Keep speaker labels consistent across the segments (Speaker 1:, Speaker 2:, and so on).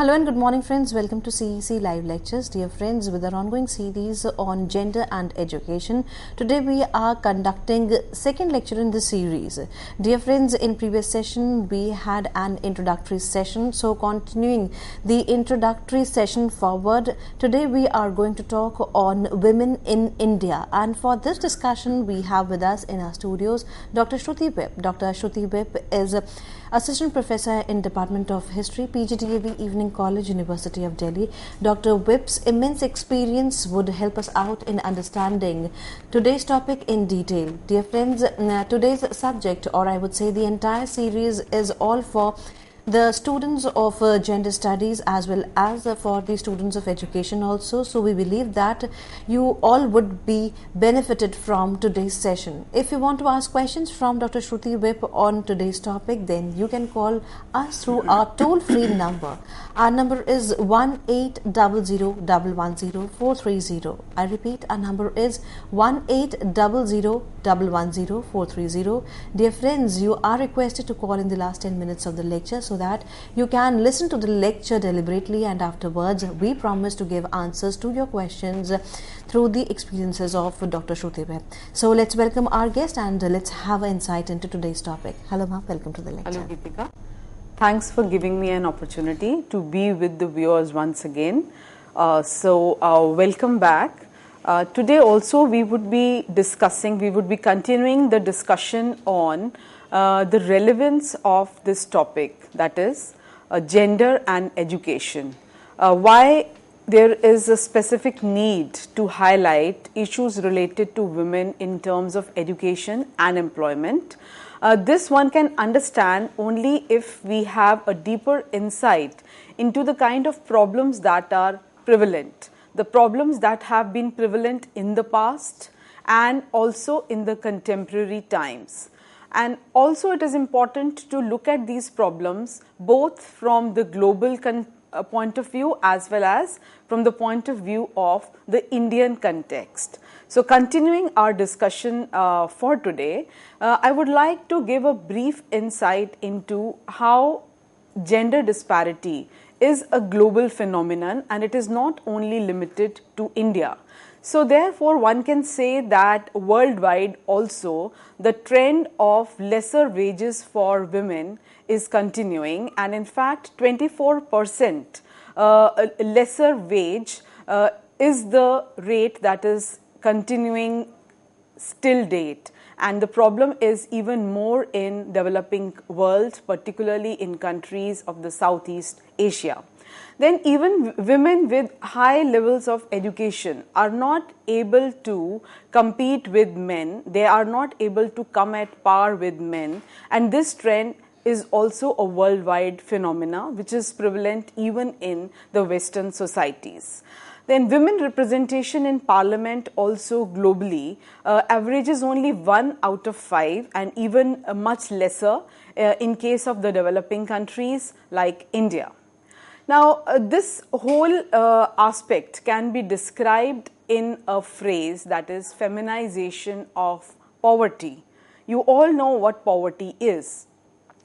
Speaker 1: Hello and good morning friends, welcome to CEC Live Lectures. Dear friends, with our ongoing series on gender and education, today we are conducting second lecture in the series. Dear friends, in previous session we had an introductory session, so continuing the introductory session forward, today we are going to talk on women in India, and for this discussion we have with us in our studios Dr. Shruti Whip. Dr. Shruti Whip is Assistant Professor in Department of History, PGDAV, Evening College, University of Delhi. Dr. Whip's immense experience would help us out in understanding today's topic in detail. Dear friends, today's subject, or I would say the entire series, is all for the students of gender studies as well as for the students of education also. So we believe that you all would be benefited from today's session. If you want to ask questions from Dr. Shruti Whip on today's topic, then you can call us through our toll-free number. Our number is 1800110430. I repeat, our number is 1800110430. Dear friends, you are requested to call in the last 10 minutes of the lecture so that you can listen to the lecture deliberately, and afterwards we promise to give answers to your questions through the experiences of Dr. Shruti Whip. So let's welcome our guest and let's have an insight into today's topic. Hello ma'am, welcome to the lecture.
Speaker 2: Hello Geetika. Thanks for giving me an opportunity to be with the viewers once again. Welcome back. Today also we would be continuing the discussion on the relevance of this topic, that is gender and education. Why there is a specific need to highlight issues related to women in terms of education and employment. This one can understand only if we have a deeper insight into the kind of problems that are prevalent, the problems that have been prevalent in the past and also in the contemporary times. And also it is important to look at these problems both from the global point of view as well as from the point of view of the Indian context. So continuing our discussion for today, I would like to give a brief insight into how gender disparity is a global phenomenon and it is not only limited to India. So therefore one can say that worldwide also the trend of lesser wages for women is continuing, and in fact 24% lesser wage is the rate that is continuing still date, and the problem is even more in developing world, particularly in countries of the Southeast Asia. Then even women with high levels of education are not able to compete with men, they are not able to come at par with men, and this trend is also a worldwide phenomena which is prevalent even in the Western societies. Then women representation in parliament also globally averages only 1 out of 5 and even much lesser in case of the developing countries like India. Now, this whole aspect can be described in a phrase, that is feminization of poverty. You all know what poverty is.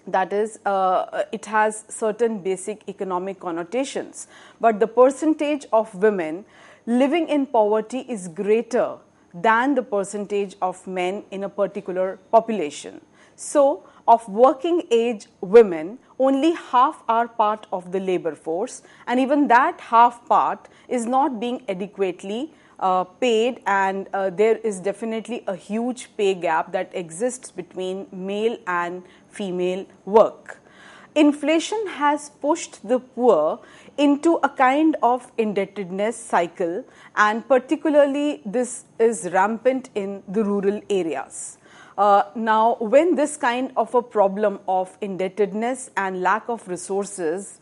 Speaker 2: That is, it has certain basic economic connotations, but the percentage of women living in poverty is greater than the percentage of men in a particular population. So, of working age women, only half are part of the labor force, and even that half part is not being adequately paid, and there is definitely a huge pay gap that exists between male and female work. Inflation has pushed the poor into a kind of indebtedness cycle, and particularly this is rampant in the rural areas. Now, when this kind of a problem of indebtedness and lack of resources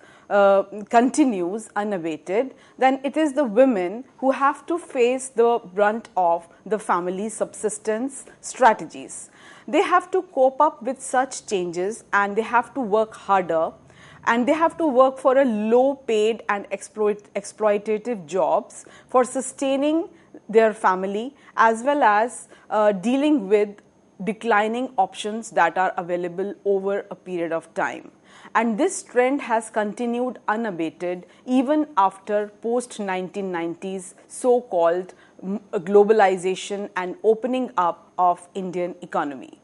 Speaker 2: continues unabated, then it is the women who have to face the brunt of the family subsistence strategies. They have to cope up with such changes and they have to work harder, and they have to work for a low paid and exploitative jobs for sustaining their family as well as dealing with declining options that are available over a period of time. And this trend has continued unabated even after post-1990s so-called globalization and opening up of Indian economy.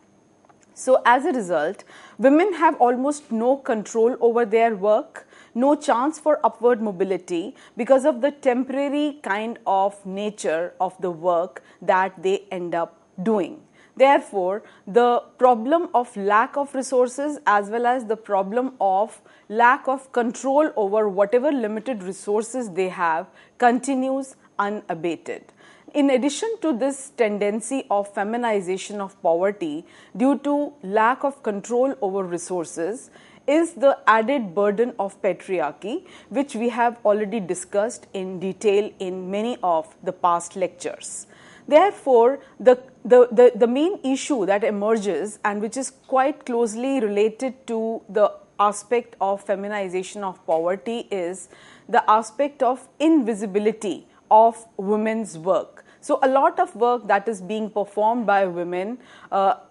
Speaker 2: So as a result, women have almost no control over their work, no chance for upward mobility because of the temporary kind of nature of the work that they end up doing. Therefore, the problem of lack of resources as well as the problem of lack of control over whatever limited resources they have continues unabated. In addition to this tendency of feminization of poverty due to lack of control over resources is the added burden of patriarchy, which we have already discussed in detail in many of the past lectures. Therefore, the main issue that emerges and which is quite closely related to the aspect of feminization of poverty is the aspect of invisibility of women's work. So a lot of work that is being performed by women,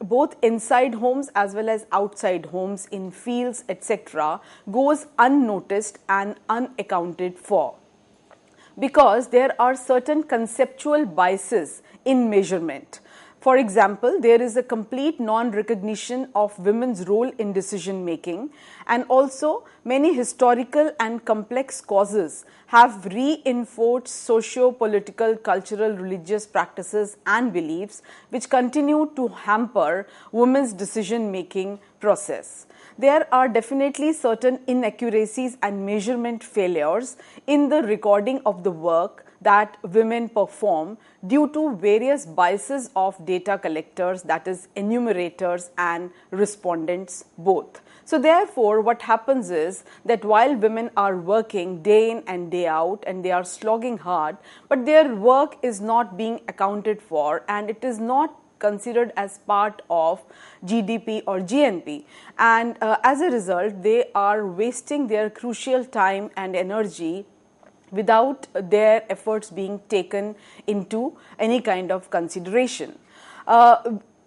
Speaker 2: both inside homes as well as outside homes, in fields, etc., goes unnoticed and unaccounted for, because there are certain conceptual biases in measurement. For example, there is a complete non-recognition of women's role in decision making, and also many historical and complex causes have reinforced socio-political, cultural, religious practices and beliefs which continue to hamper women's decision making process. There are definitely certain inaccuracies and measurement failures in the recording of the work that women perform due to various biases of data collectors, that is enumerators and respondents both. So therefore, what happens is that while women are working day in and day out and they are slogging hard, but their work is not being accounted for and it is not considered as part of GDP or GNP, and as a result they are wasting their crucial time and energy without their efforts being taken into any kind of consideration.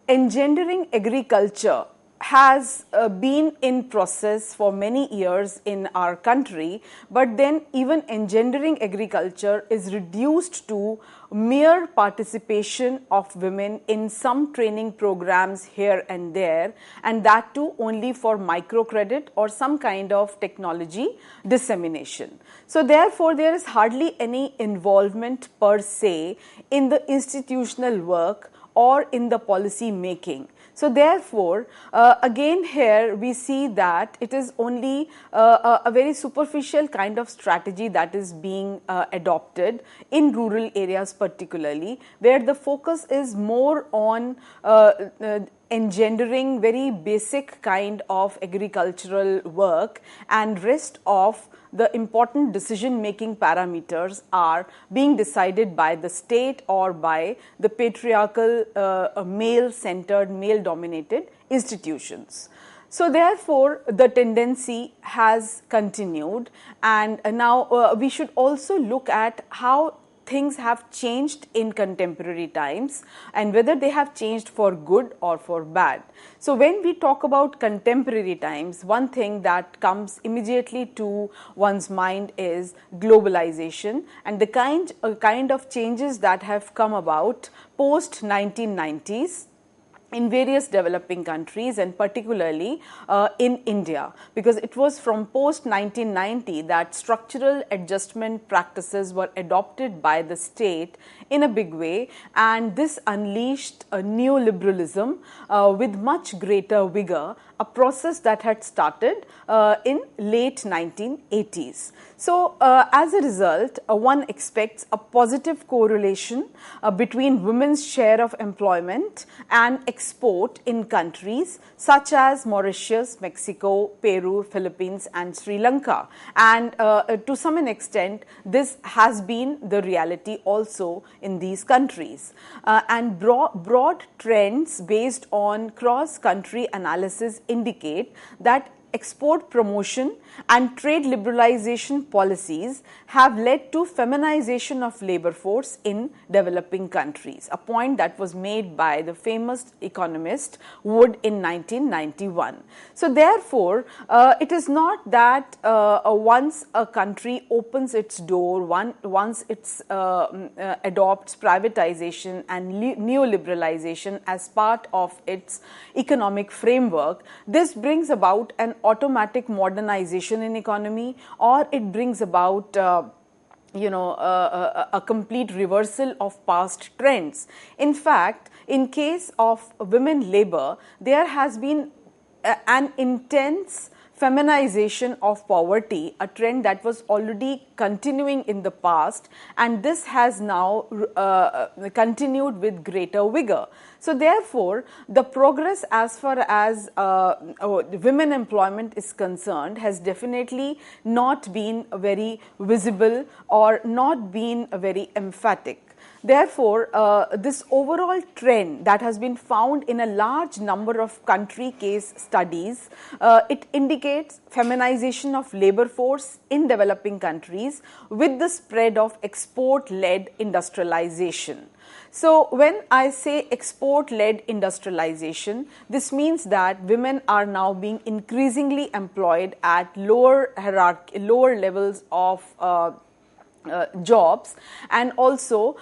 Speaker 2: Engendering agriculture has been in process for many years in our country, but then even engendering agriculture is reduced to mere participation of women in some training programs here and there, and that too only for microcredit or some kind of technology dissemination. So therefore, there is hardly any involvement per se in the institutional work or in the policy making. So therefore, again here we see that it is only a very superficial kind of strategy that is being adopted in rural areas particularly, where the focus is more on engendering very basic kind of agricultural work, and rest of the important decision-making parameters are being decided by the state or by the patriarchal, male-centered, male-dominated institutions. So therefore, the tendency has continued, and now we should also look at how things have changed in contemporary times and whether they have changed for good or for bad. So when we talk about contemporary times, one thing that comes immediately to one's mind is globalization and the kind of changes that have come about post 1990s in various developing countries, and particularly in India, because it was from post 1990 that structural adjustment practices were adopted by the state in a big way, and this unleashed a neoliberalism with much greater vigor, a process that had started in late 1980s. So as a result, one expects a positive correlation between women's share of employment and export in countries such as Mauritius, Mexico, Peru, Philippines and Sri Lanka, and to some extent this has been the reality also in these countries, and broad trends based on cross-country analysis indicate that export promotion and trade liberalization policies have led to feminization of labor force in developing countries, a point that was made by the famous economist Wood in 1991. So therefore, it is not that once a country opens its door, once it adopts privatization and neoliberalization as part of its economic framework, this brings about an automatic modernization in economy, or it brings about a complete reversal of past trends. In fact, in case of women labor, there has been an intense feminization of poverty, a trend that was already continuing in the past, and this has now continued with greater vigor. So therefore, the progress as far as women employment is concerned has definitely not been very visible or not been very emphatic. Therefore, this overall trend that has been found in a large number of country case studies, it indicates feminization of labor force in developing countries with the spread of export-led industrialization. So when I say export-led industrialization, this means that women are now being increasingly employed at lower levels of jobs, and also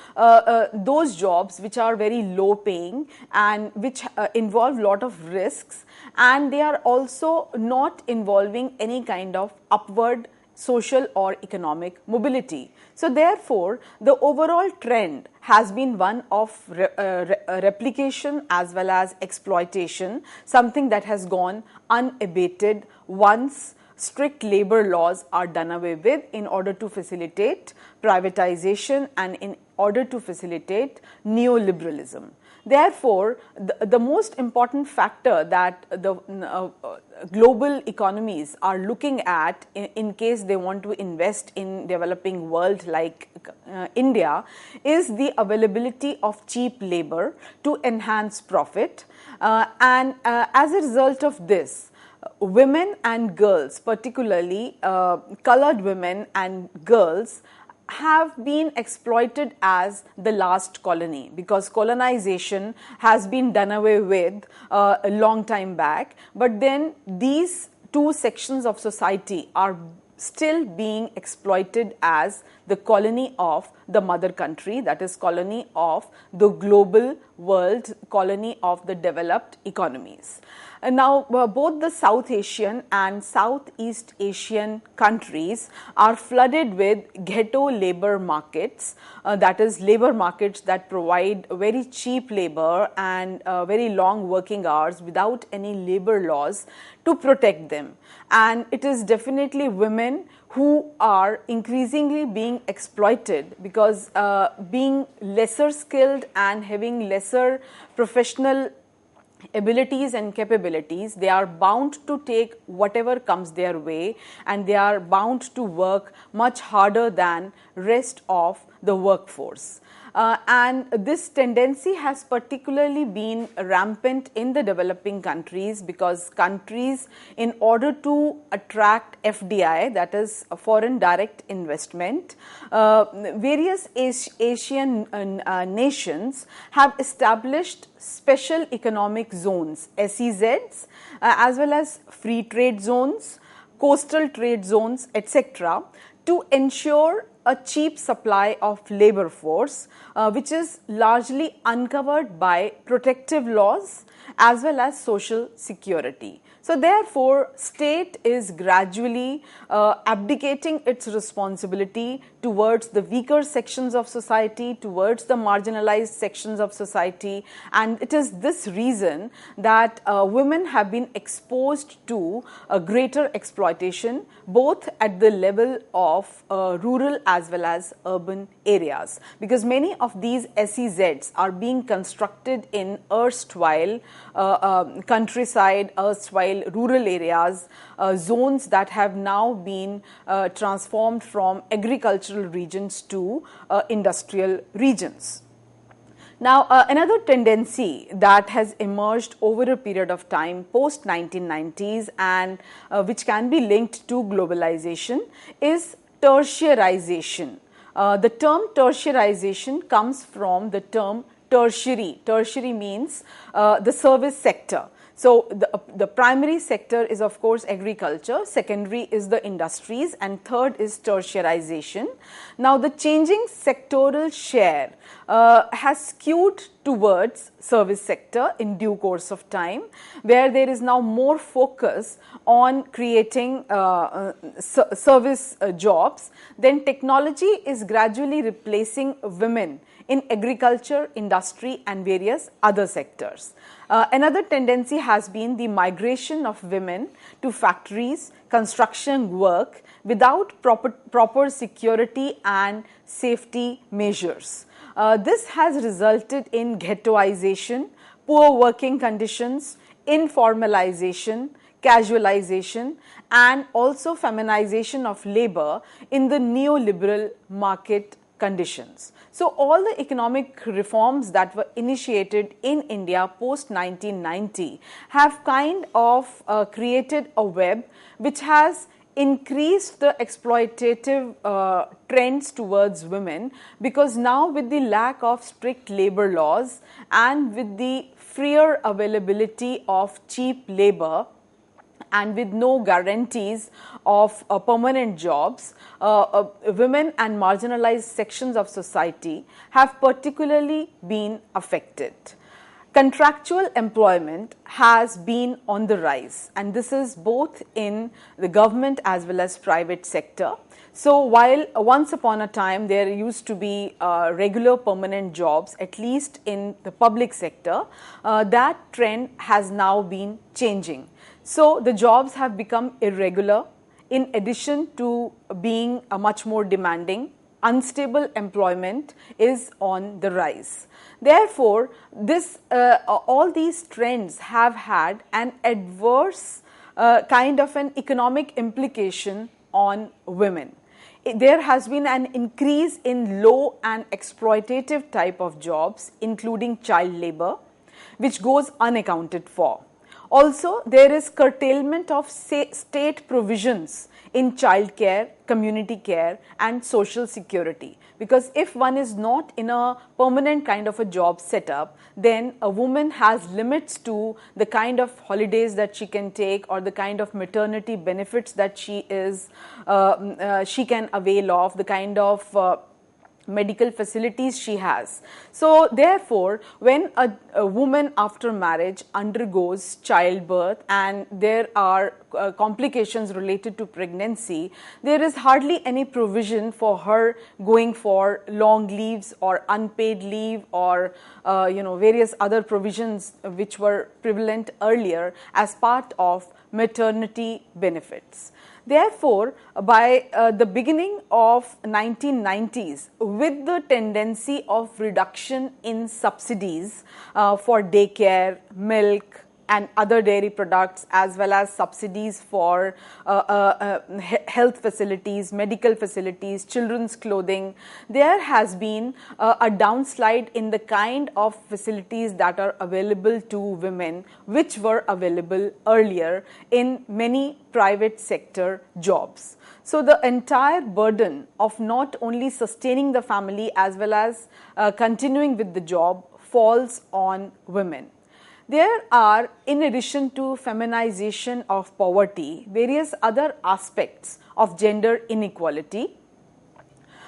Speaker 2: those jobs which are very low paying and which involve lot of risks, and they are also not involving any kind of upward social or economic mobility. So therefore, the overall trend has been one of replication as well as exploitation, something that has gone unabated once strict labor laws are done away with in order to facilitate privatization and in order to facilitate neoliberalism. Therefore, the most important factor that the global economies are looking at in case they want to invest in developing world like India is the availability of cheap labor to enhance profit, and as a result of this, women and girls, particularly colored women and girls, have been exploited as the last colony, because colonization has been done away with a long time back, but then these two sections of society are still being exploited as the colony of the mother country, that is colony of the global world, colony of the developed economies. And now both the South Asian and Southeast Asian countries are flooded with ghetto labor markets, that is labor markets that provide very cheap labor and very long working hours without any labor laws to protect them. And it is definitely women who are increasingly being exploited, because being lesser skilled and having lesser professional abilities and capabilities, they are bound to take whatever comes their way, and they are bound to work much harder than rest of the workforce. And this tendency has particularly been rampant in the developing countries, because countries, in order to attract FDI, that is foreign direct investment, various Asian nations have established special economic zones, SEZs, as well as free trade zones, coastal trade zones, etc., to ensure a cheap supply of labor force, which is largely uncovered by protective laws as well as social security. So therefore, state is gradually abdicating its responsibility towards the weaker sections of society, towards the marginalized sections of society, and it is this reason that women have been exposed to a greater exploitation, both at the level of rural as well as urban areas, because many of these SEZs are being constructed in erstwhile countryside, erstwhile rural areas, zones that have now been transformed from agricultural regions to industrial regions. Now, another tendency that has emerged over a period of time post 1990s and which can be linked to globalization is tertiarization. The term tertiarization comes from the term tertiary. Tertiary means the service sector. So, the primary sector is of course agriculture, secondary is the industries, and third is tertiarization. Now, the changing sectoral share has skewed towards service sector in due course of time, where there is now more focus on creating service jobs. Then technology is gradually replacing women in agriculture, industry and various other sectors. Another tendency has been the migration of women to factories, construction work without proper security and safety measures. This has resulted in ghettoization, poor working conditions, informalization, casualization and also feminization of labor in the neoliberal market conditions. So, all the economic reforms that were initiated in India post 1990 have kind of created a web which has increased the exploitative trends towards women, because now with the lack of strict labor laws and with the freer availability of cheap labor and with no guarantees of permanent jobs, women and marginalized sections of society have particularly been affected. Contractual employment has been on the rise, and this is both in the government as well as private sector. So, while once upon a time there used to be regular permanent jobs, at least in the public sector, that trend has now been changing. So, the jobs have become irregular in addition to being much more demanding. Unstable employment is on the rise. Therefore, all these trends have had an adverse kind of an economic implication on women. There has been an increase in low and exploitative type of jobs, including child labor, which goes unaccounted for. Also, there is curtailment of state provisions in child care, community care and social security, because if one is not in a permanent kind of a job setup, then a woman has limits to the kind of holidays that she can take or the kind of maternity benefits that she can avail of, the kind of medical facilities she has. So, therefore, when a woman after marriage undergoes childbirth and there are complications related to pregnancy, there is hardly any provision for her going for long leaves or unpaid leave or various other provisions which were prevalent earlier as part of maternity benefits. Therefore, by the beginning of 1990s, with the tendency of reduction in subsidies for daycare, milk and other dairy products, as well as subsidies for health facilities, medical facilities, children's clothing, there has been a downslide in the kind of facilities that are available to women, which were available earlier in many private sector jobs. So, the entire burden of not only sustaining the family as well as continuing with the job falls on women. There are, in addition to feminization of poverty, various other aspects of gender inequality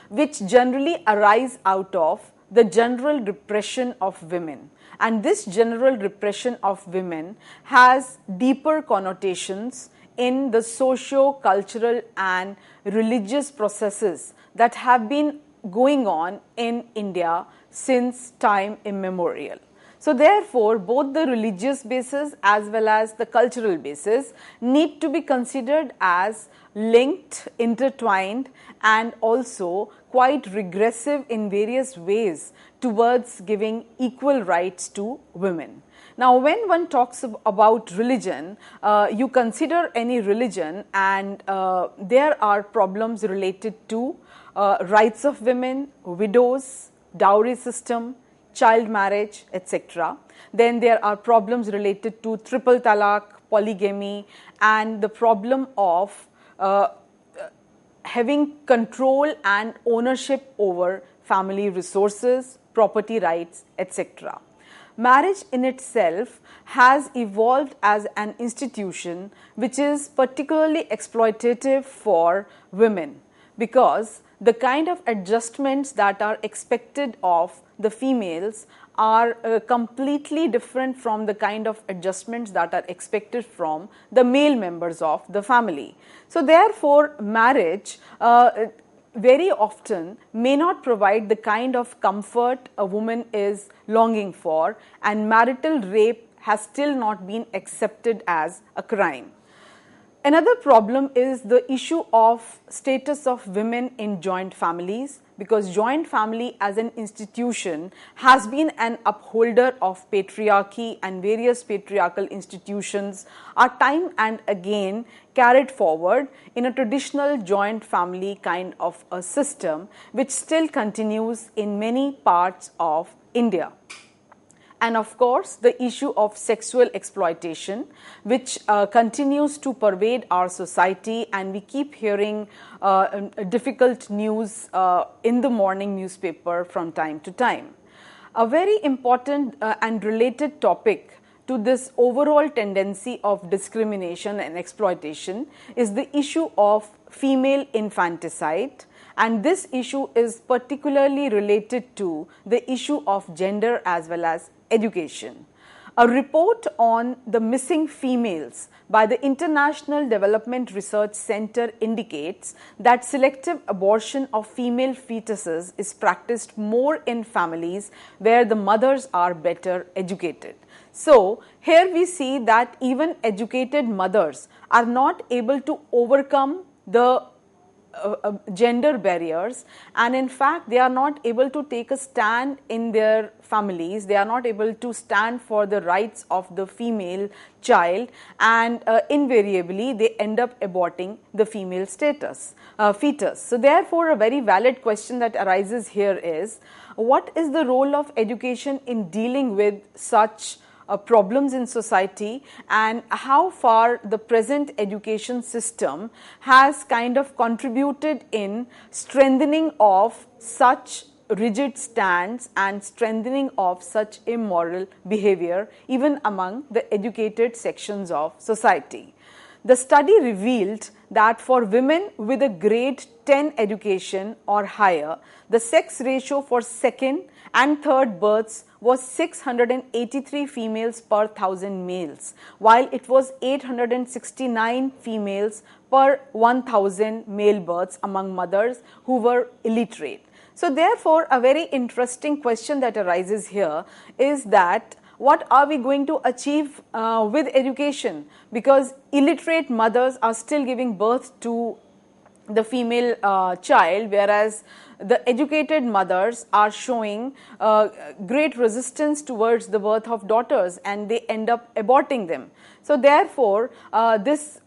Speaker 2: which generally arise out of the general repression of women. And this general repression of women has deeper connotations in the socio-cultural and religious processes that have been going on in India since time immemorial. So, therefore, both the religious basis as well as the cultural basis need to be considered as linked, intertwined and also quite regressive in various ways towards giving equal rights to women. Now, when one talks about religion, you consider any religion and there are problems related to rights of women, widows, dowry system, child marriage, etc. Then there are problems related to triple talaq, polygamy, and the problem of having control and ownership over family resources, property rights, etc. Marriage in itself has evolved as an institution which is particularly exploitative for women, because the kind of adjustments that are expected of the females are completely different from the kind of adjustments that are expected from the male members of the family. So therefore, marriage very often may not provide the kind of comfort a woman is longing for, and marital rape has still not been accepted as a crime. Another problem is the issue of status of women in joint families, because joint family as an institution has been an upholder of patriarchy, and various patriarchal institutions are time and again carried forward in a traditional joint family kind of a system which still continues in many parts of India. And of course, the issue of sexual exploitation, which continues to pervade our society, and we keep hearing difficult news in the morning newspaper from time to time. A very important and related topic to this overall tendency of discrimination and exploitation is the issue of female infanticide. And this issue is particularly related to the issue of gender as well as education. A report on the missing females by the International Development Research Center indicates that selective abortion of female fetuses is practiced more in families where the mothers are better educated. So, here we see that even educated mothers are not able to overcome the gender barriers, and in fact they are not able to take a stand in their families, they are not able to stand for the rights of the female child, and invariably they end up aborting the female fetus. So therefore, a very valid question that arises here is, what is the role of education in dealing with such problems in society, and how far the present education system has kind of contributed in strengthening of such rigid stands and strengthening of such immoral behavior even among the educated sections of society. The study revealed that for women with a grade 10 education or higher, the sex ratio for second and third births was 683 females per 1000 males, while it was 869 females per 1000 male births among mothers who were illiterate. So therefore, a very interesting question that arises here is that what are we going to achieve with education, because illiterate mothers are still giving birth to the female child, whereas the educated mothers are showing great resistance towards the birth of daughters, and they end up aborting them. So therefore, this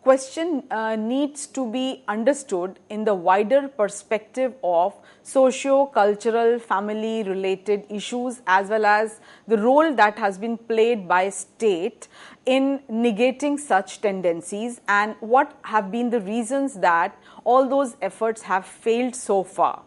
Speaker 2: question needs to be understood in the wider perspective of socio-cultural, family-related issues, as well as the role that has been played by state in negating such tendencies, and what have been the reasons that all those efforts have failed so far.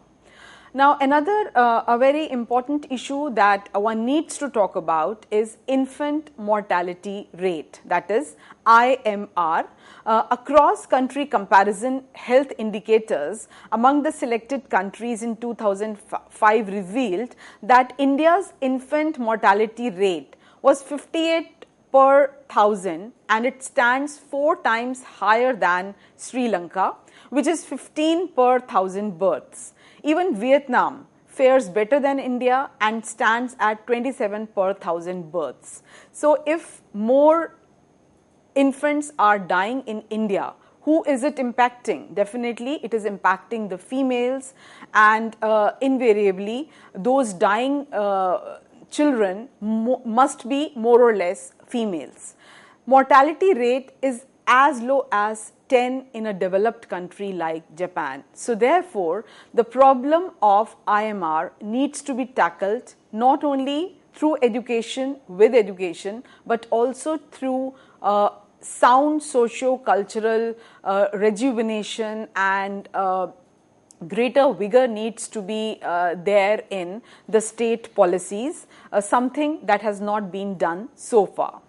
Speaker 2: Now, another a very important issue that one needs to talk about is infant mortality rate, that is IMR. Across country comparison health indicators among the selected countries in 2005 revealed that India's infant mortality rate was 58 per 1000, and it stands 4 times higher than Sri Lanka, which is 15 per 1000 births. Even Vietnam fares better than India and stands at 27 per 1000 births. So if more infants are dying in India, who is it impacting? Definitely it is impacting the females, and invariably those dying children must be more or less females. Mortality rate is as low as 10 in a developed country like Japan. So therefore, the problem of IMR needs to be tackled not only through education, with education, but also through sound socio-cultural rejuvenation, and greater vigor needs to be there in the state policies, something that has not been done so far.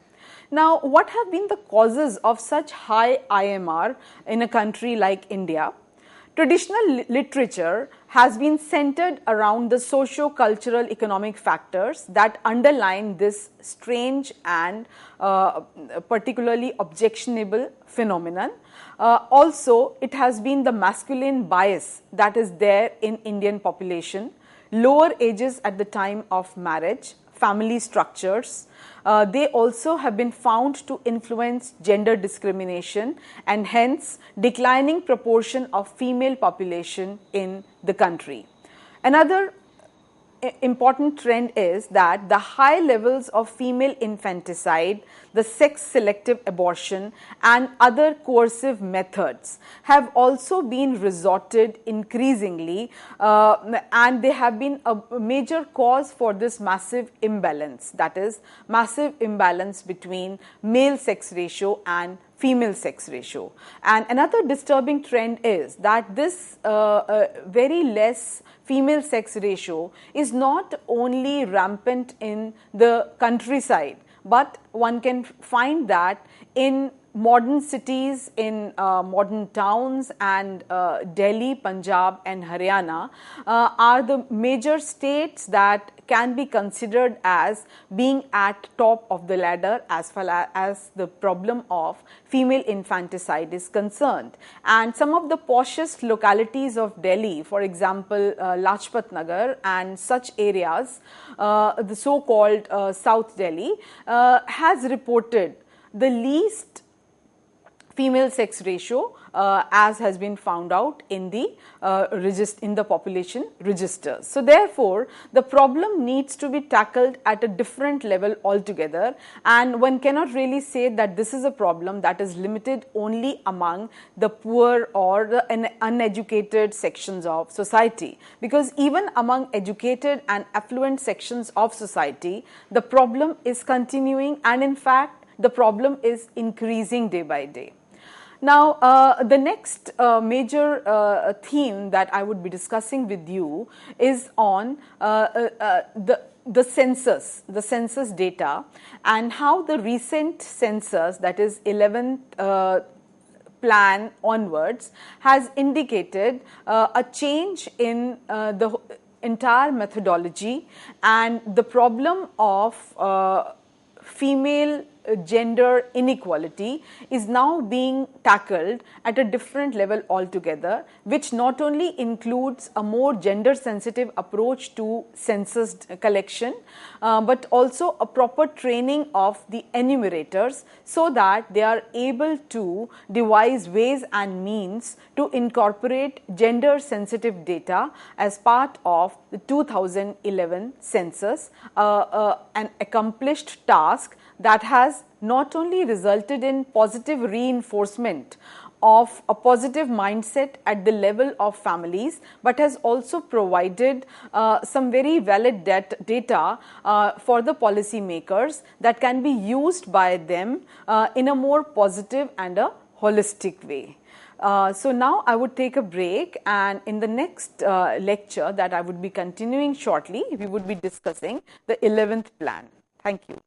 Speaker 2: Now, what have been the causes of such high IMR in a country like India? Traditional literature has been centered around the socio-cultural economic factors that underline this strange and particularly objectionable phenomenon. Also, it has been the masculine bias that is there in Indian population, lower ages at the time of marriage, family structures. They also have been found to influence gender discrimination and hence declining proportion of female population in the country. Another important trend is that the high levels of female infanticide, the sex selective abortion and other coercive methods have also been resorted increasingly, and they have been a major cause for this massive imbalance, that is massive imbalance between male sex ratio and female sex ratio. And another disturbing trend is that this very less female sex ratio is not only rampant in the countryside, but one can find that in modern cities, in modern towns, and Delhi, Punjab and Haryana are the major states that can be considered as being at top of the ladder as far as the problem of female infanticide is concerned. And some of the poshest localities of Delhi, for example Lajpat Nagar and such areas, the so-called South Delhi, has reported the least female sex ratio as has been found out in the population registers. So therefore, the problem needs to be tackled at a different level altogether, and one cannot really say that this is a problem that is limited only among the poor or the uneducated sections of society, because even among educated and affluent sections of society, the problem is continuing, and in fact the problem is increasing day by day. Now, the next major theme that I would be discussing with you is on the census data, and how the recent census, that is 11th plan onwards, has indicated a change in the entire methodology, and the problem of female gender inequality is now being tackled at a different level altogether, which not only includes a more gender sensitive approach to census collection, but also a proper training of the enumerators, so that they are able to devise ways and means to incorporate gender sensitive data as part of the 2011 census, an accomplished task that has not only resulted in positive reinforcement of a positive mindset at the level of families, but has also provided some very valid data for the policy makers that can be used by them in a more positive and a holistic way. So now I would take a break, and in the next lecture that I would be continuing shortly, we would be discussing the 11th plan. Thank you.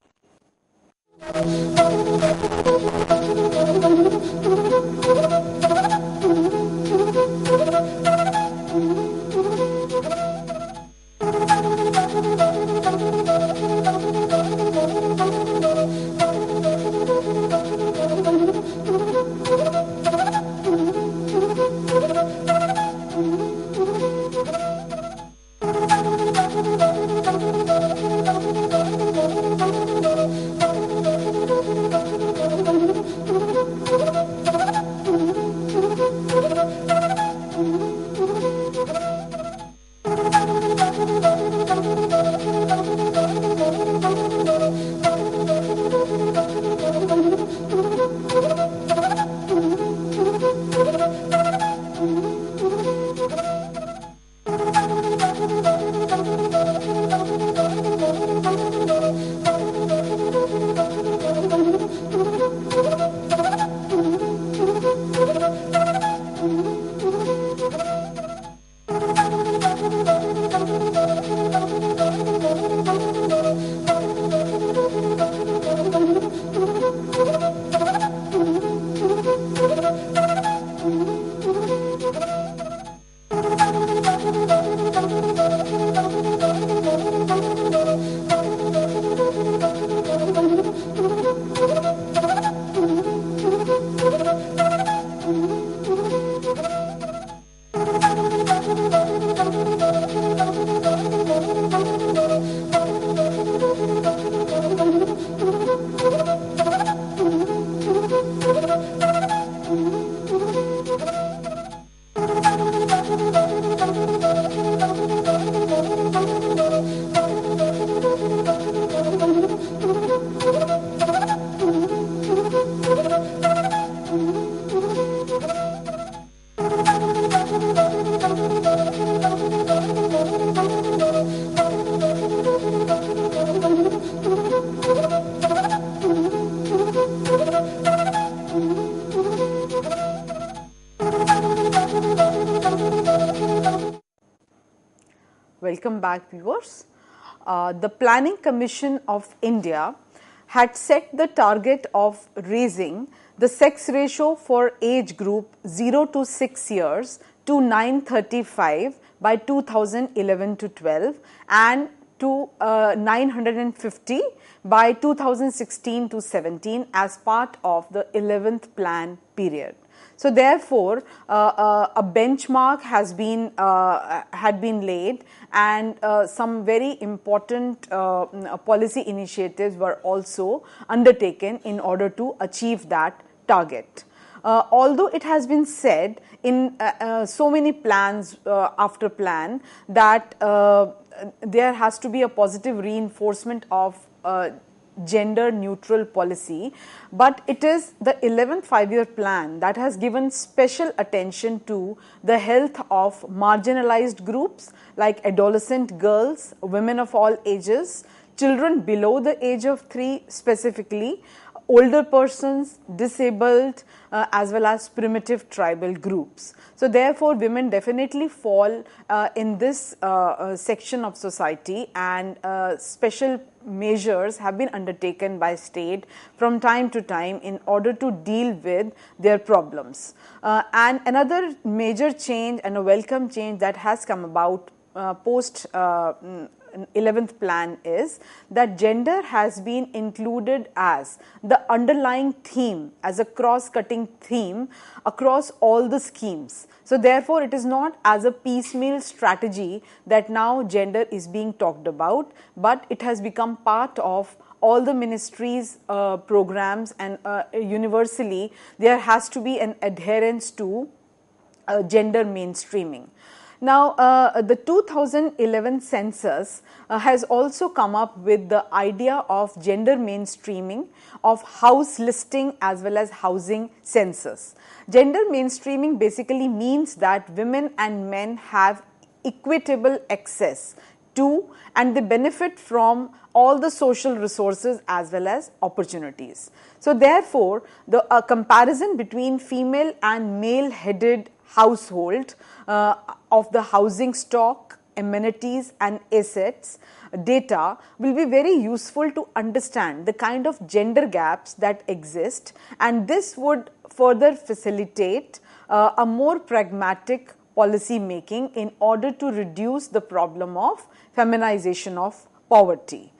Speaker 2: welcome back viewers. The Planning Commission of India had set the target of raising the sex ratio for age group 0 to 6 years to 935 by 2011 to 12 and to 950 by 2016 to 17 as part of the 11th plan period. So therefore, a benchmark has been had been laid, and some very important policy initiatives were also undertaken in order to achieve that target. Although it has been said in so many plans after plan that there has to be a positive reinforcement of gender neutral policy, but it is the 11th 5-year plan that has given special attention to the health of marginalized groups like adolescent girls, women of all ages, children below the age of 3 specifically, older persons, disabled, as well as primitive tribal groups. So therefore, women definitely fall in this section of society, and special measures have been undertaken by state from time to time in order to deal with their problems. And another major change and a welcome change that has come about post 11th plan is that gender has been included as the underlying theme, as a cross-cutting theme across all the schemes. So therefore, it is not as a piecemeal strategy that now gender is being talked about, but it has become part of all the ministries' programs, and universally there has to be an adherence to gender mainstreaming. Now, the 2011 census has also come up with the idea of gender mainstreaming of house listing as well as housing census. Gender mainstreaming basically means that women and men have equitable access to and they benefit from all the social resources as well as opportunities. So therefore, the comparison between female and male headed household of the housing stock, amenities and assets data will be very useful to understand the kind of gender gaps that exist, and this would further facilitate a more pragmatic policy making in order to reduce the problem of feminization of poverty.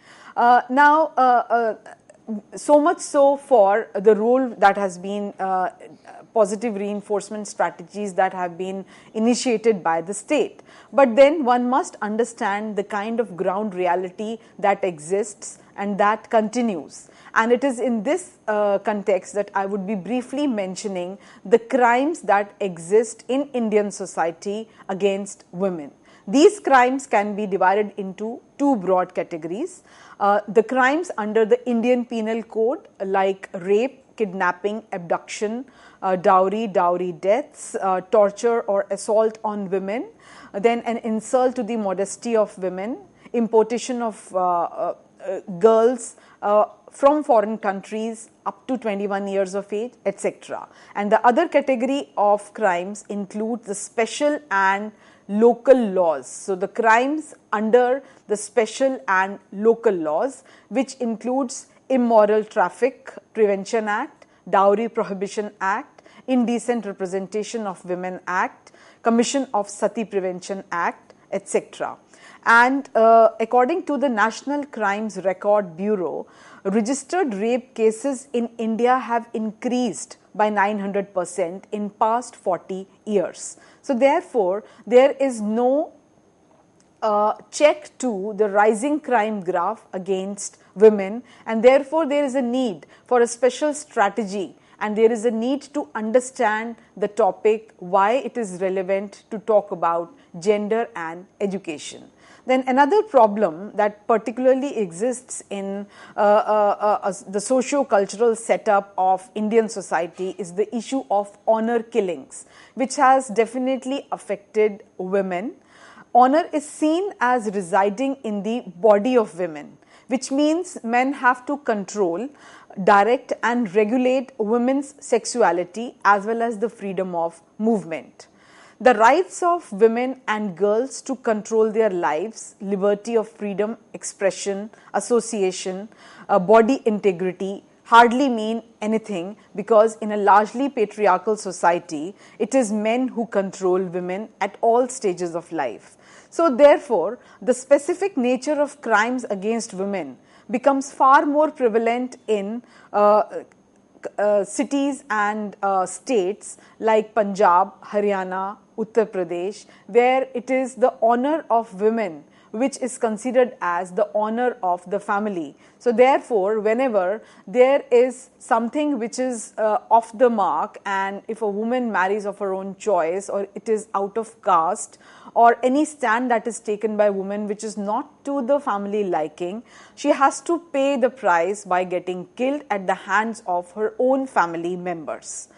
Speaker 2: So much so for the role that has been positive reinforcement strategies that have been initiated by the state. But then one must understand the kind of ground reality that exists and that continues. And it is in this context that I would be briefly mentioning the crimes that exist in Indian society against women. These crimes can be divided into two broad categories. The crimes under the Indian Penal Code like rape, kidnapping, abduction, dowry deaths, torture or assault on women, then an insult to the modesty of women, importation of girls from foreign countries up to 21 years of age, etc. And the other category of crimes include the special and local laws. So the crimes under the special and local laws, which includes Immoral Traffic Prevention Act, Dowry Prohibition Act, Indecent Representation of Women Act, Commission of Sati Prevention Act, etc. And according to the National Crimes Record Bureau, registered rape cases in India have increased by 900% in past 40 years. So therefore, there is no check to the rising crime graph against women, and therefore there is a need for a special strategy, and there is a need to understand the topic, why it is relevant to talk about gender and education. Then another problem that particularly exists in the socio-cultural setup of Indian society is the issue of honor killings, which has definitely affected women. Honor is seen as residing in the body of women, which means men have to control, direct and regulate women's sexuality as well as the freedom of movement. The rights of women and girls to control their lives, liberty of freedom, expression, association, body integrity hardly mean anything, because in a largely patriarchal society, it is men who control women at all stages of life. So therefore, the specific nature of crimes against women becomes far more prevalent in cities and states like Punjab, Haryana, Uttar Pradesh, where it is the honor of women which is considered as the honor of the family. So therefore, whenever there is something which is off the mark, and if a woman marries of her own choice, or it is out of caste, or any stand that is taken by women which is not to the family liking, she has to pay the price by getting killed at the hands of her own family members.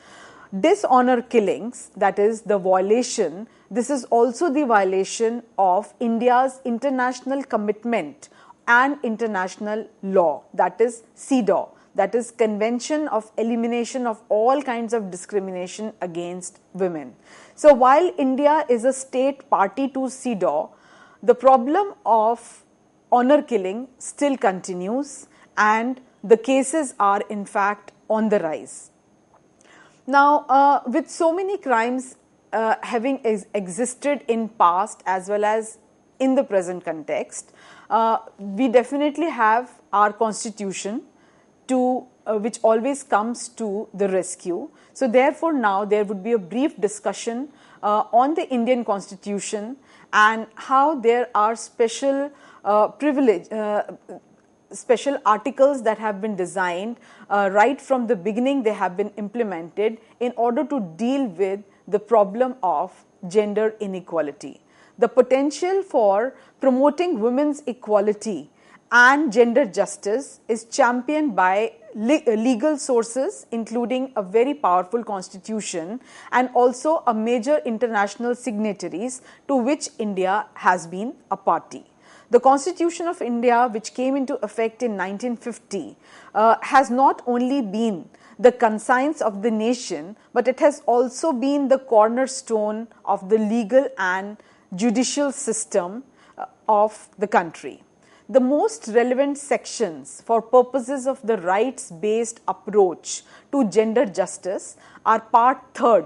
Speaker 2: Dishonor killings, that is the violation, this is also the violation of India's international commitment and international law, that is CEDAW, that is Convention of Elimination of All Kinds of Discrimination Against Women. So while India is a state party to CEDAW, the problem of honor killing still continues, and the cases are in fact on the rise. Now, with so many crimes having existed in past as well as in the present context, we definitely have our constitution to which always comes to the rescue. So therefore, now there would be a brief discussion on the Indian constitution and how there are special special articles that have been designed right from the beginning. They have been implemented in order to deal with the problem of gender inequality. The potential for promoting women's equality and gender justice is championed by legal sources, including a very powerful constitution and also a major international signatories to which India has been a party. The Constitution of India, which came into effect in 1950, has not only been the conscience of the nation, but it has also been the cornerstone of the legal and judicial system of the country. The most relevant sections for purposes of the rights-based approach to gender justice are Part 3,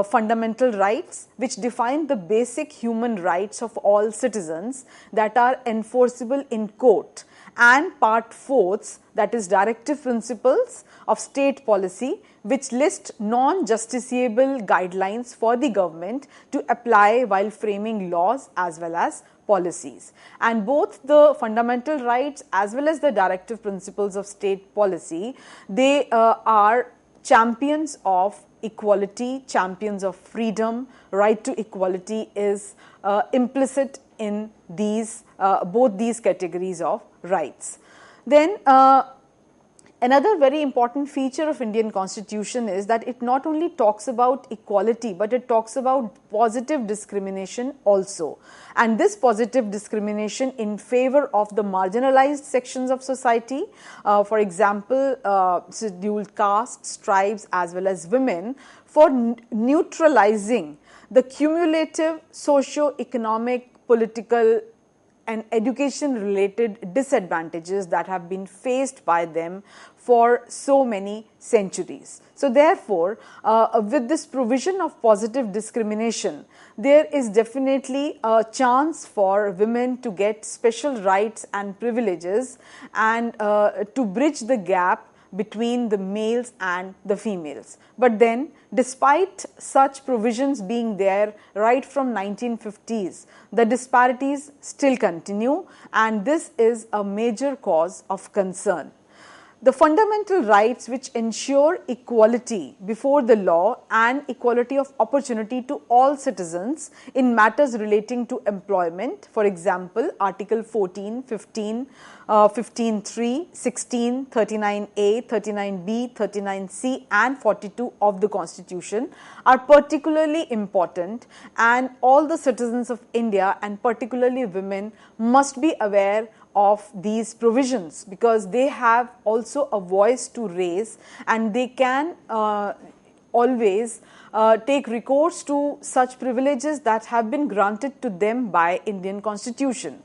Speaker 2: fundamental rights, which define the basic human rights of all citizens that are enforceable in court, and Part 4, that is directive principles of state policy, which list non-justiciable guidelines for the government to apply while framing laws as well as policies. And both the fundamental rights as well as the directive principles of state policy, they are champions of equality, champions of freedom. Right to equality is implicit in these both these categories of rights. Then another very important feature of Indian Constitution is that it not only talks about equality, but it talks about positive discrimination also. And this positive discrimination in favor of the marginalized sections of society, for example, scheduled castes, tribes as well as women, for neutralizing the cumulative socio-economic, political and education related disadvantages that have been faced by them for so many centuries. So therefore, with this provision of positive discrimination, there is definitely a chance for women to get special rights and privileges, and to bridge the gap between the males and the females. But then, despite such provisions being there right from 1950s, the disparities still continue, and this is a major cause of concern. The fundamental rights which ensure equality before the law and equality of opportunity to all citizens in matters relating to employment, for example, Article 14, 15, 15.3, 16, 39A, 39B, 39C and 42 of the Constitution are particularly important, and all the citizens of India and particularly women must be aware of these provisions, because they have also a voice to raise, and they can always take recourse to such privileges that have been granted to them by Indian Constitution.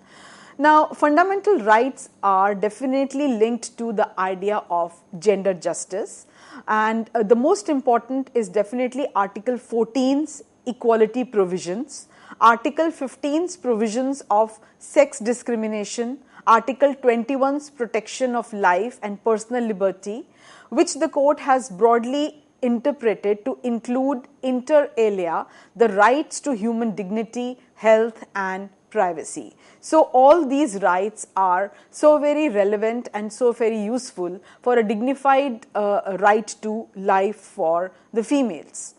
Speaker 2: Now, fundamental rights are definitely linked to the idea of gender justice, and the most important is definitely Article 14's equality provisions, Article 15's provisions of sex discrimination, Article 21's protection of life and personal liberty, which the court has broadly interpreted to include inter alia the rights to human dignity, health and privacy. So all these rights are so very relevant and so very useful for a dignified right to life for the females.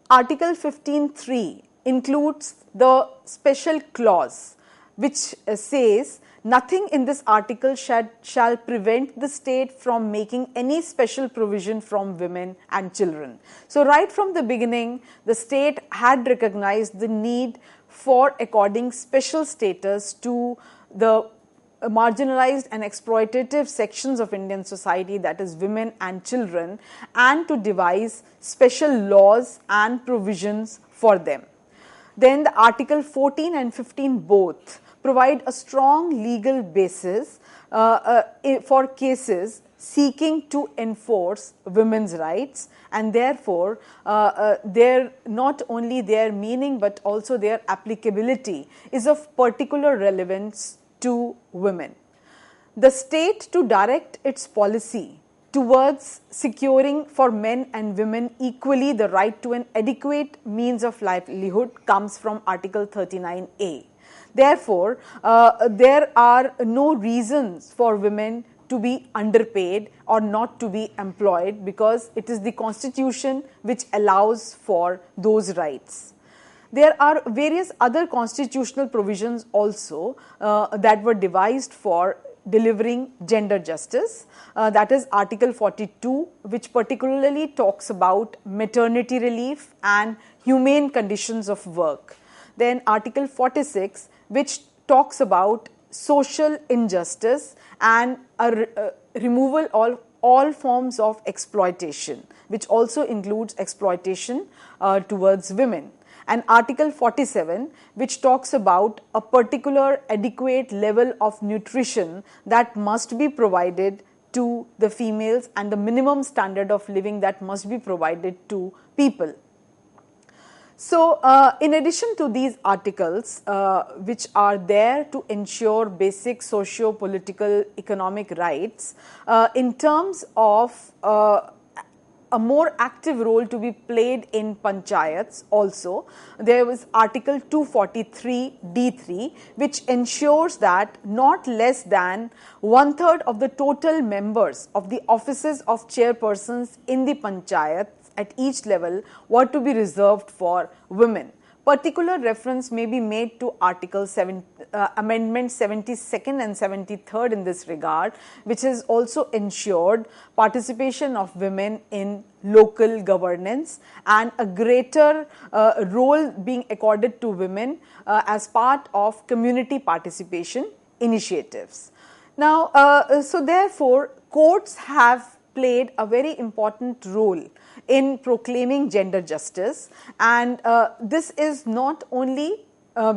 Speaker 2: Article 15(3) includes the special clause which says nothing in this article shall prevent the state from making any special provision from women and children. So right from the beginning, the state had recognized the need for according special status to the marginalized and exploitative sections of Indian society, that is women and children, and to devise special laws and provisions for them. Then the Article 14 and 15 both provide a strong legal basis for cases seeking to enforce women's rights, and therefore not only their meaning but also their applicability is of particular relevance to women. The state to direct its policy towards securing for men and women equally the right to an adequate means of livelihood comes from Article 39A. Therefore, there are no reasons for women to be underpaid or not to be employed, because it is the Constitution which allows for those rights. There are various other constitutional provisions also that were devised for delivering gender justice. That is Article 42, which particularly talks about maternity relief and humane conditions of work. Then Article 46, which talks about social injustice and removal of all forms of exploitation, which also includes exploitation towards women. And Article 47, which talks about a particular adequate level of nutrition that must be provided to the females and the minimum standard of living that must be provided to people. So, in addition to these articles, which are there to ensure basic socio-political economic rights, in terms of a more active role to be played in panchayats also, there was Article 243(d)(3), which ensures that not less than 1/3 of the total members of the offices of chairpersons in the panchayats at each level were to be reserved for women. Particular reference may be made to Article Amendment 72nd and 73rd in this regard, which has also ensured participation of women in local governance and a greater role being accorded to women as part of community participation initiatives. Now, so therefore, courts have played a very important role in proclaiming gender justice, and this is not only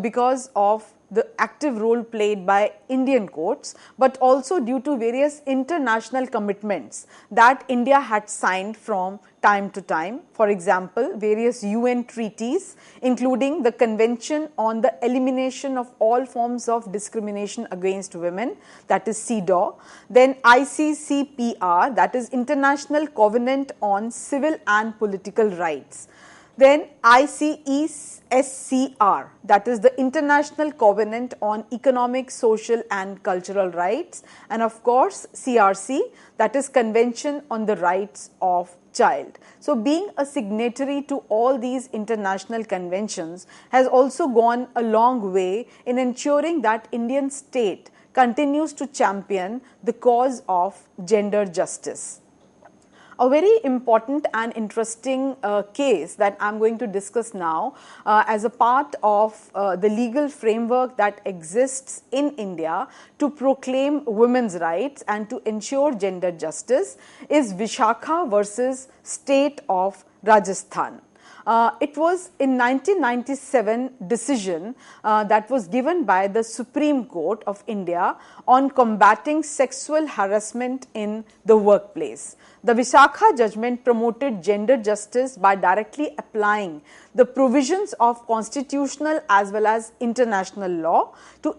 Speaker 2: because of the active role played by Indian courts, but also due to various international commitments that India had signed from time to time. For example, various UN treaties, including the Convention on the Elimination of All Forms of Discrimination Against Women, that is CEDAW, then ICCPR, that is International Covenant on Civil and Political Rights, then ICESCR, that is the International Covenant on Economic, Social and Cultural Rights, and of course CRC, that is Convention on the Rights of Child. So being a signatory to all these international conventions has also gone a long way in ensuring that Indian state continues to champion the cause of gender justice. A very important and interesting case that I am going to discuss now as a part of the legal framework that exists in India to proclaim women's rights and to ensure gender justice is Vishakha versus State of Rajasthan. It was in 1997 decision that was given by the Supreme Court of India on combating sexual harassment in the workplace. The Vishakha judgment promoted gender justice by directly applying the provisions of constitutional as well as international law to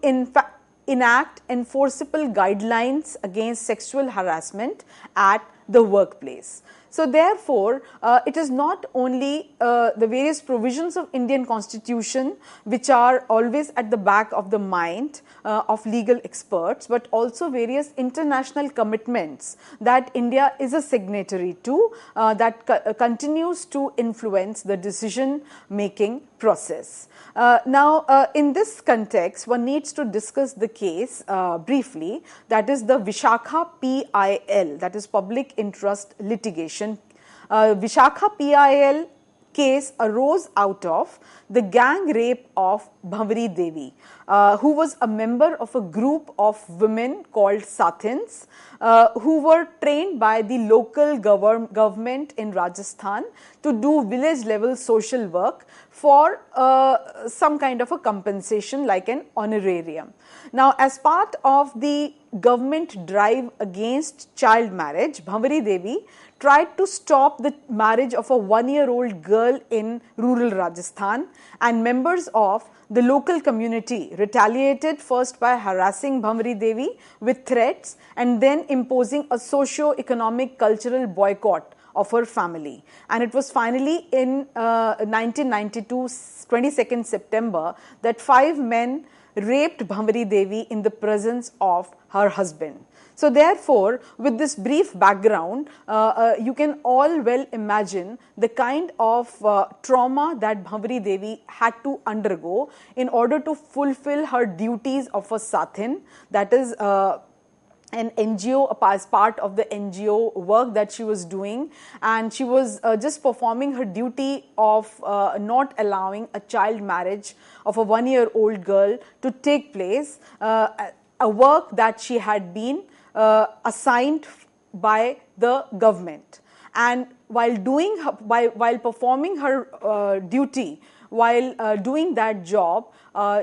Speaker 2: enact enforceable guidelines against sexual harassment at the workplace. So therefore, it is not only the various provisions of Indian Constitution which are always at the back of the mind of legal experts, but also various international commitments that India is a signatory to that continues to influence the decision making process. Now, in this context, one needs to discuss the case briefly, that is the Vishakha PIL, that is Public Interest Litigation. Vishakha PIL case arose out of the gang rape of Bhanwari Devi, who was a member of a group of women called Sathins, who were trained by the local government in Rajasthan to do village level social work for some kind of a compensation like an honorarium. Now, as part of the government drive against child marriage, Bhanwari Devi tried to stop the marriage of a 1-year-old girl in rural Rajasthan, and members of the local community retaliated first by harassing Bhanwari Devi with threats and then imposing a socio-economic cultural boycott of her family. And it was finally in 1992, 22nd September, that 5 men raped Bhanwari Devi in the presence of her husband. So therefore, with this brief background, you can all well imagine the kind of trauma that Bhanwari Devi had to undergo in order to fulfill her duties of a Sathin, that is an NGO, as part of the NGO work that she was doing, and she was just performing her duty of not allowing a child marriage of a 1-year-old girl to take place, a work that she had been assigned by the government. And while performing her duty, while doing that job,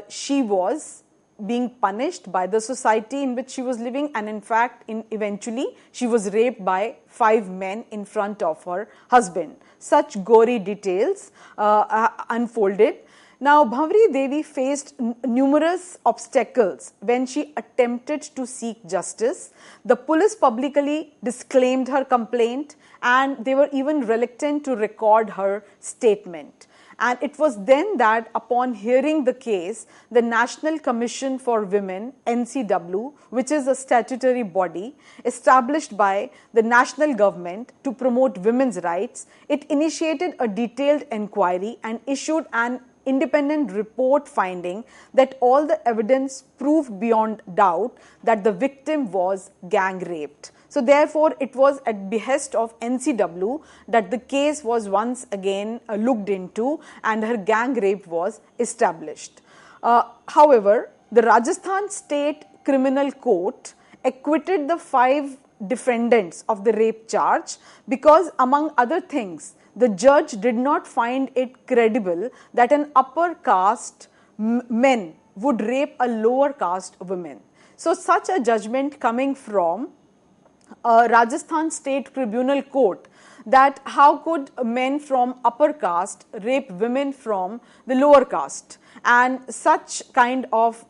Speaker 2: she was being punished by the society in which she was living, and in fact eventually she was raped by 5 men in front of her husband. Such gory details unfolded. Now, Bhanwari Devi faced numerous obstacles when she attempted to seek justice. The police publicly disclaimed her complaint, and they were even reluctant to record her statement. And it was then that, upon hearing the case, the National Commission for Women, NCW, which is a statutory body established by the national government to promote women's rights, it initiated a detailed inquiry and issued an independent report finding that all the evidence proved beyond doubt that the victim was gang raped. So therefore, it was at behest of NCW that the case was once again looked into and her gang rape was established. However, the Rajasthan State Criminal Court acquitted the 5 defendants of the rape charge because, among other things, the judge did not find it credible that an upper caste men would rape a lower caste women. So such a judgment coming from Rajasthan State Tribunal Court, that how could men from upper caste rape women from the lower caste, and such kind of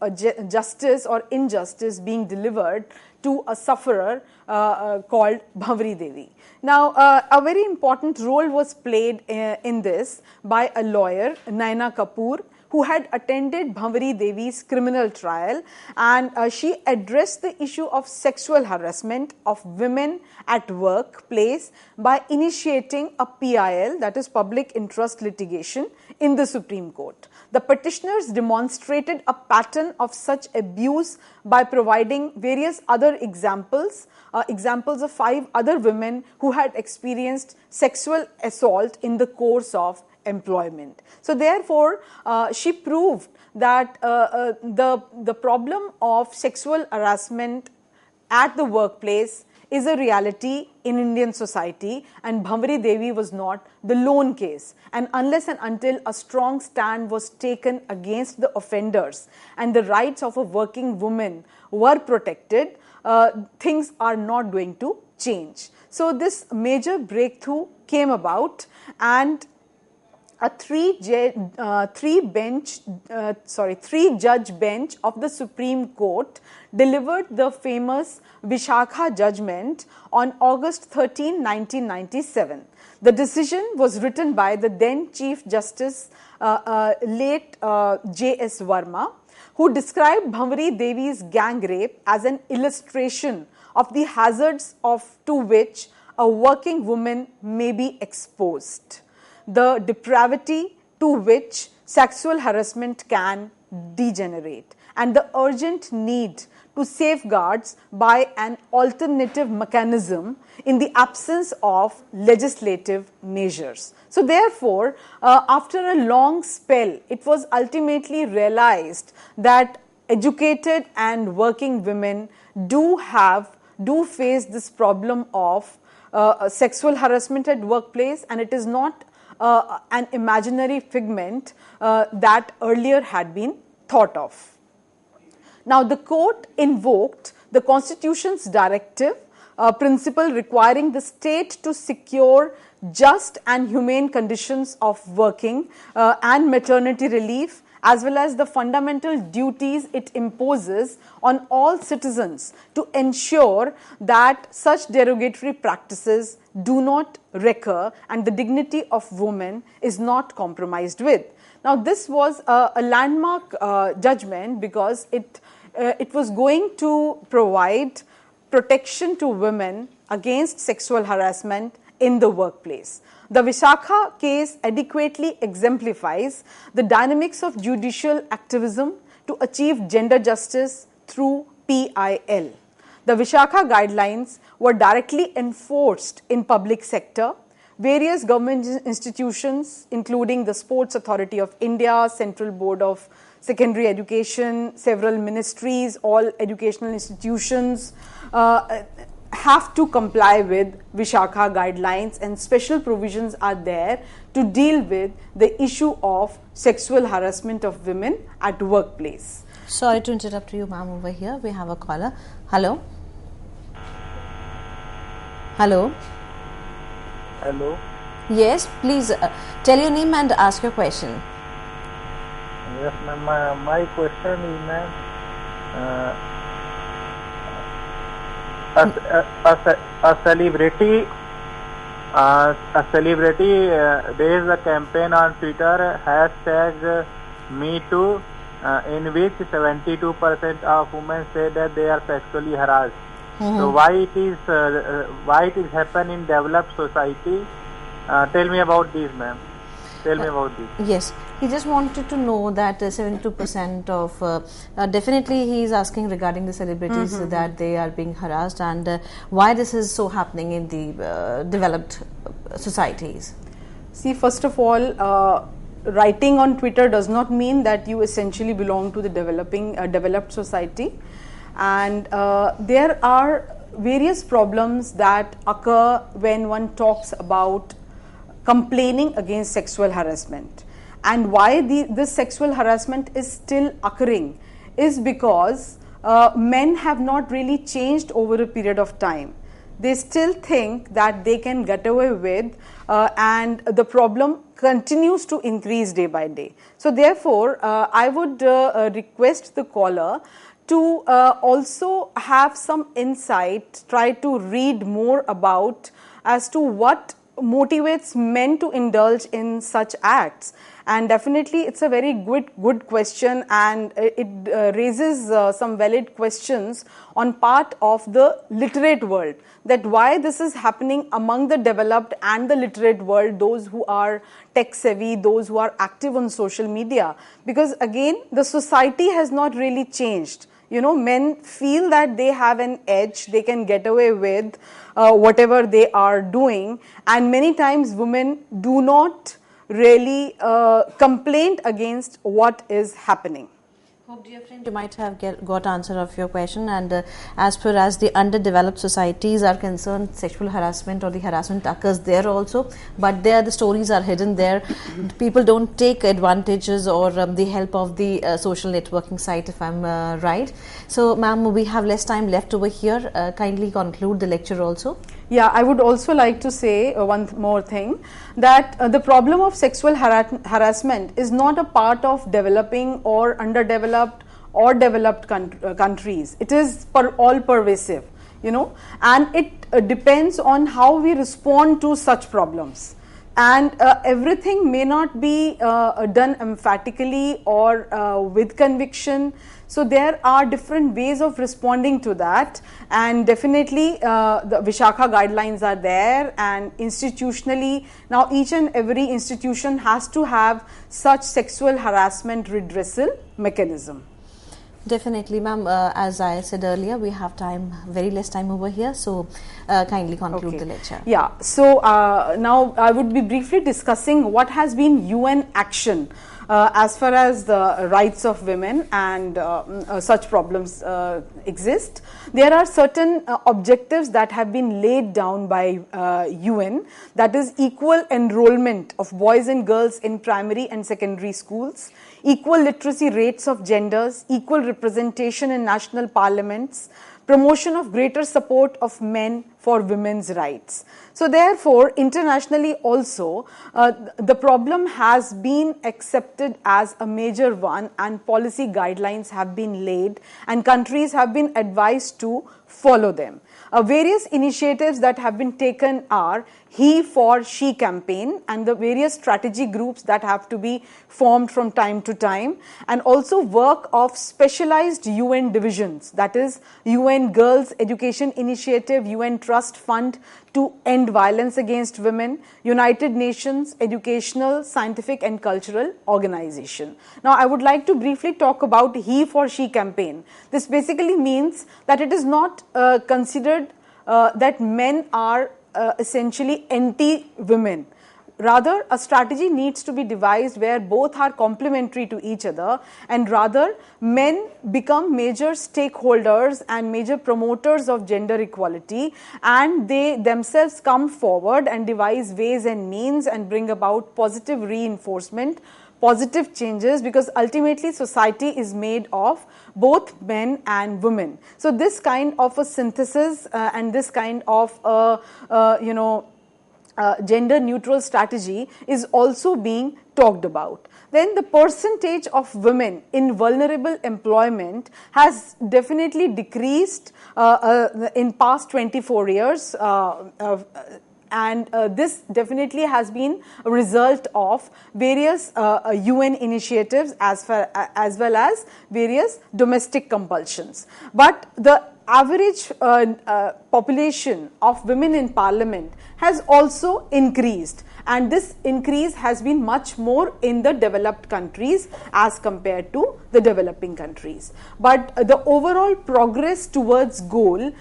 Speaker 2: justice or injustice being delivered to a sufferer called Bhanwari Devi. Now, a very important role was played in this by a lawyer, Neena Kapoor, who had attended Bhavari Devi's criminal trial, and she addressed the issue of sexual harassment of women at workplace by initiating a PIL, that is public interest litigation, in the Supreme Court. The petitioners demonstrated a pattern of such abuse by providing various other examples of 5 other women who had experienced sexual assault in the course of employment. So therefore, she proved that the problem of sexual harassment at the workplace is a reality in Indian society, and Bhavari Devi was not the lone case. And unless and until a strong stand was taken against the offenders and the rights of a working woman were protected, things are not going to change. So this major breakthrough came about, and a three-judge bench of the Supreme Court delivered the famous Vishakha judgment on August 13, 1997. The decision was written by the then Chief Justice, late J.S. Verma, who described Bhavari Devi's gang rape as an illustration of the hazards to which a working woman may be exposed, the depravity to which sexual harassment can degenerate, and the urgent need to safeguards by an alternative mechanism in the absence of legislative measures. So therefore, after a long spell, it was ultimately realized that educated and working women do face this problem of sexual harassment at workplace, and it is not an imaginary figment that earlier had been thought of. Now, the court invoked the Constitution's directive principle requiring the state to secure just and humane conditions of working and maternity relief, as well as the fundamental duties it imposes on all citizens to ensure that such derogatory practices do not recur and the dignity of women is not compromised with. Now, this was a landmark judgment because it was going to provide protection to women against sexual harassment in the workplace. The Vishakha case adequately exemplifies the dynamics of judicial activism to achieve gender justice through PIL. The Vishakha guidelines were directly enforced in public sector. Various government institutions, including the Sports Authority of India, Central Board of Secondary Education, several ministries, all educational institutions have to comply with Vishakha guidelines, and special provisions are there to deal with the issue of sexual harassment of women at workplace.
Speaker 1: Sorry to interrupt you, ma'am, over here. We have a caller. Hello? Hello?
Speaker 3: Hello.
Speaker 1: Yes, please tell your name and ask your question.
Speaker 3: Yes, ma'am. My question is, ma'am, a celebrity, there is a campaign on Twitter, hashtag #MeToo, in which 72% of women say that they are sexually harassed. So why it is happen in developed society? Tell me about this, ma'am. Tell me about this.
Speaker 1: Yes, he just wanted to know that 72% of, definitely he is asking regarding the celebrities that they are being harassed, and why this is so happening in the developed societies.
Speaker 2: See, first of all, writing on Twitter does not mean that you essentially belong to the developed society. And there are various problems that occur when one talks about complaining against sexual harassment. And why this sexual harassment is still occurring is because men have not really changed over a period of time. They still think that they can get away with, and the problem continues to increase day by day. So therefore, I would request the caller to also have some insight, try to read more about as to what motivates men to indulge in such acts? And definitely it's a very good question, and it raises some valid questions on part of the literate world, that why this is happening among the developed and the literate world, those who are tech savvy, those who are active on social media. Because again, the society has not really changed. You know, men feel that they have an edge, they can get away with whatever they are doing, and many times women do not really complain against what is happening.
Speaker 1: Hope, dear friend, you might have got answer of your question. And as far as the underdeveloped societies are concerned, sexual harassment or the harassment occurs there also, but there the stories are hidden there. People don't take advantages or the help of the social networking site, if I'm right. So, ma'am, we have less time left over here. Kindly conclude the lecture also.
Speaker 2: Yeah, I would also like to say one more thing, that the problem of sexual harassment is not a part of developing or underdeveloped or developed countries. It is all pervasive, you know, and it depends on how we respond to such problems. And everything may not be done emphatically or with conviction. So there are different ways of responding to that, and definitely the Vishakha guidelines are there, and institutionally now each and every institution has to have such sexual harassment redressal mechanism.
Speaker 1: Definitely, ma'am. As I said earlier, we have time, very less time over here. So, kindly conclude the lecture.
Speaker 2: Yeah. So, now I would be briefly discussing what has been UN action as far as the rights of women and such problems exist. There are certain objectives that have been laid down by UN, that is equal enrollment of boys and girls in primary and secondary schools, equal literacy rates of genders, equal representation in national parliaments, promotion of greater support of men for women's rights. So therefore, internationally also, the problem has been accepted as a major one, and policy guidelines have been laid, and countries have been advised to follow them. Various initiatives that have been taken are He for She campaign and the various strategy groups that have to be formed from time to time, and also work of specialized UN divisions, that is UN Girls Education Initiative, UN Trust Fund to End Violence Against Women, United Nations Educational, Scientific and Cultural Organization. Now I would like to briefly talk about He for She campaign. This basically means that it is not considered that men are essentially anti-women. Rather, a strategy needs to be devised where both are complementary to each other, and rather men become major stakeholders and major promoters of gender equality, and they themselves come forward and devise ways and means and bring about positive reinforcement, positive changes, because ultimately society is made of both men and women. So this kind of a synthesis and this kind of a gender neutral strategy is also being talked about. Then the percentage of women in vulnerable employment has definitely decreased in past 24 years. And this definitely has been a result of various UN initiatives as well as various domestic compulsions. But the average population of women in parliament has also increased, and this increase has been much more in the developed countries as compared to the developing countries. But the overall progress towards goal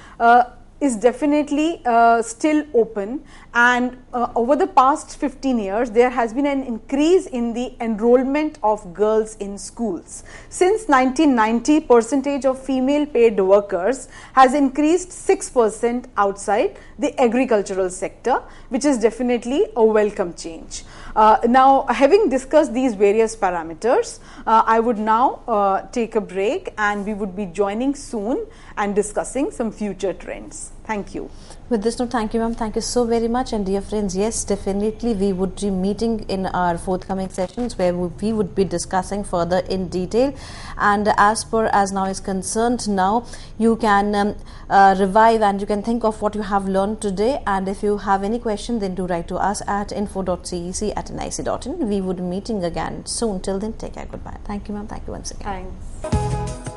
Speaker 2: is definitely still open, and over the past 15 years there has been an increase in the enrollment of girls in schools. Since 1990, percentage of female paid workers has increased 6% outside the agricultural sector, which is definitely a welcome change. Now, having discussed these various parameters, I would now take a break, and we would be joining soon and discussing some future trends. Thank you.
Speaker 1: With this note, thank you, ma'am. Thank you so very much. And dear friends, yes, definitely we would be meeting in our forthcoming sessions where we would be discussing further in detail. And as now is concerned, now you can revive and you can think of what you have learned today. And if you have any question, then do write to us at info.cec@nic.in. We would be meeting again soon. Till then, take care. Goodbye. Thank you, ma'am. Thank you once again.
Speaker 2: Thanks.